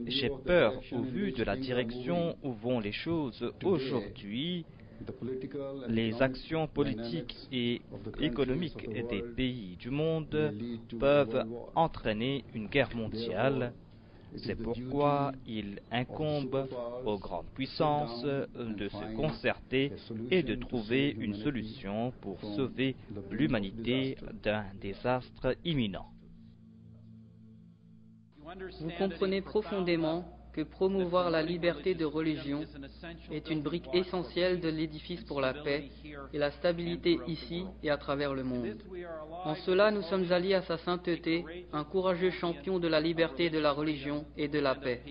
J'ai peur, au vu de la direction où vont les choses aujourd'hui, les actions politiques et économiques des pays du monde peuvent entraîner une guerre mondiale. C'est pourquoi il incombe aux grandes puissances de se concerter et de trouver une solution pour sauver l'humanité d'un désastre imminent. Vous comprenez profondément que promouvoir la liberté de religion est une brique essentielle de l'édifice pour la paix et la stabilité ici et à travers le monde. En cela, nous sommes alliés à sa sainteté, un courageux champion de la liberté de la religion et de la paix.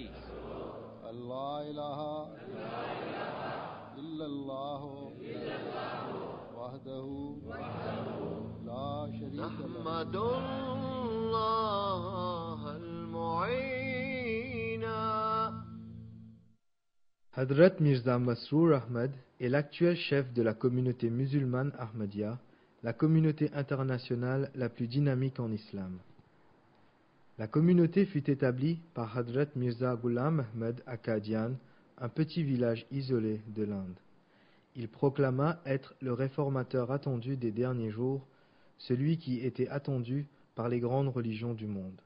Hadrat Mirza Masroor Ahmad est l'actuel chef de la communauté musulmane Ahmadiyya, la communauté internationale la plus dynamique en islam. La communauté fut établie par Hadrat Mirza Ghulam Ahmad à Qadian, un petit village isolé de l'Inde. Il proclama être le réformateur attendu des derniers jours, celui qui était attendu par les grandes religions du monde.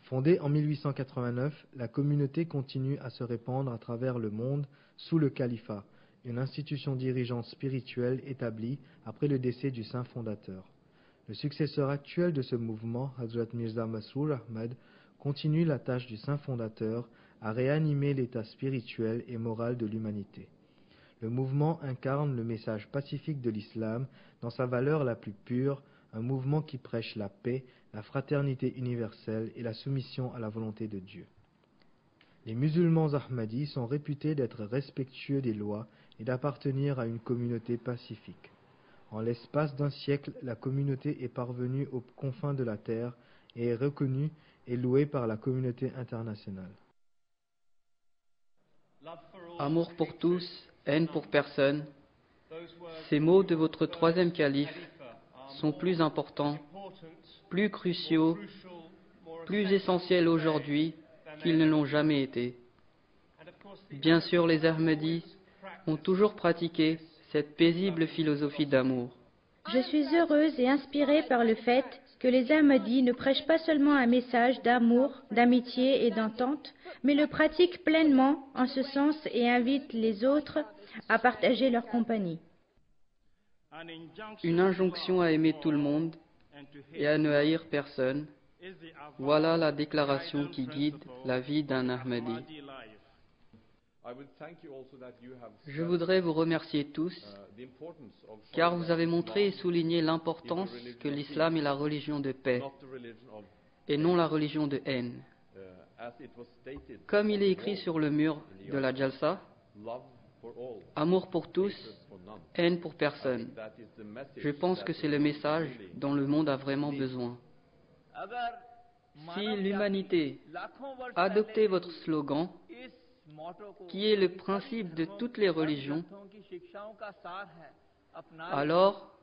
Fondée en 1889, la communauté continue à se répandre à travers le monde sous le califat, une institution dirigeante spirituelle établie après le décès du saint fondateur. Le successeur actuel de ce mouvement, Hazrat Mirza Masroor Ahmad, continue la tâche du saint fondateur à réanimer l'état spirituel et moral de l'humanité. Le mouvement incarne le message pacifique de l'islam dans sa valeur la plus pure, un mouvement qui prêche la paix, la fraternité universelle et la soumission à la volonté de Dieu. Les musulmans ahmadis sont réputés d'être respectueux des lois et d'appartenir à une communauté pacifique. En l'espace d'un siècle, la communauté est parvenue aux confins de la terre et est reconnue et louée par la communauté internationale. Amour pour tous, haine pour personne, ces mots de votre troisième calife sont plus importants, plus cruciaux, plus essentiels aujourd'hui qu'ils ne l'ont jamais été. Bien sûr, les Ahmadis ont toujours pratiqué cette paisible philosophie d'amour. Je suis heureuse et inspirée par le fait que les Ahmadis ne prêchent pas seulement un message d'amour, d'amitié et d'entente, mais le pratiquent pleinement en ce sens et invitent les autres à partager leur compagnie. Une injonction à aimer tout le monde et à ne haïr personne, voilà la déclaration qui guide la vie d'un Ahmadi. Je voudrais vous remercier tous, car vous avez montré et souligné l'importance que l'islam est la religion de paix, et non la religion de haine. Comme il est écrit sur le mur de la Jalsa, amour pour tous, haine pour personne. Je pense que c'est le message dont le monde a vraiment besoin. Si l'humanité adoptait votre slogan, qui est le principe de toutes les religions, alors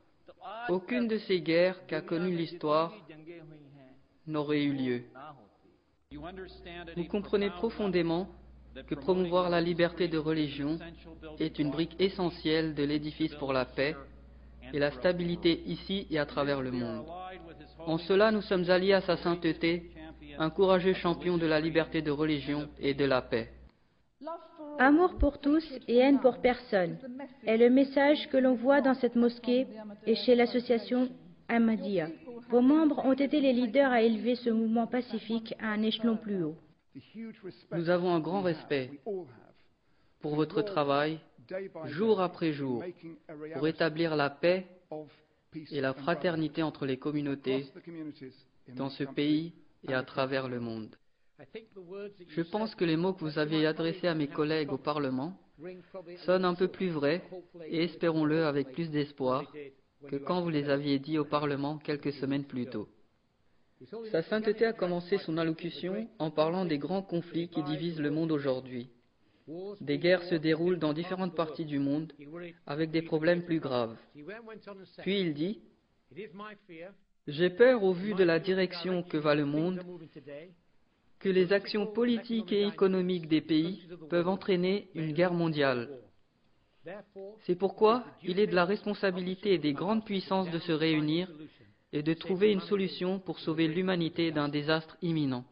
aucune de ces guerres qu'a connues l'histoire n'aurait eu lieu. Vous comprenez profondément que promouvoir la liberté de religion est une brique essentielle de l'édifice pour la paix et la stabilité ici et à travers le monde. En cela, nous sommes alliés à sa sainteté, un courageux champion de la liberté de religion et de la paix. Amour pour tous et haine pour personne est le message que l'on voit dans cette mosquée et chez l'association Ahmadiyya. Vos membres ont été les leaders à élever ce mouvement pacifique à un échelon plus haut. Nous avons un grand respect pour votre travail, jour après jour, pour établir la paix et la fraternité entre les communautés dans ce pays et à travers le monde. Je pense que les mots que vous aviez adressés à mes collègues au Parlement sonnent un peu plus vrais et espérons-le avec plus d'espoir que quand vous les aviez dits au Parlement quelques semaines plus tôt. Sa sainteté a commencé son allocution en parlant des grands conflits qui divisent le monde aujourd'hui. Des guerres se déroulent dans différentes parties du monde avec des problèmes plus graves. Puis il dit « J'ai peur au vu de la direction que va le monde que les actions politiques et économiques des pays peuvent entraîner une guerre mondiale. C'est pourquoi il est de la responsabilité des grandes puissances de se réunir et de trouver une solution pour sauver l'humanité d'un désastre imminent.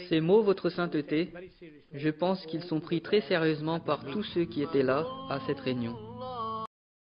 Ces mots, Votre Sainteté, je pense qu'ils sont pris très sérieusement par tous ceux qui étaient là à cette réunion.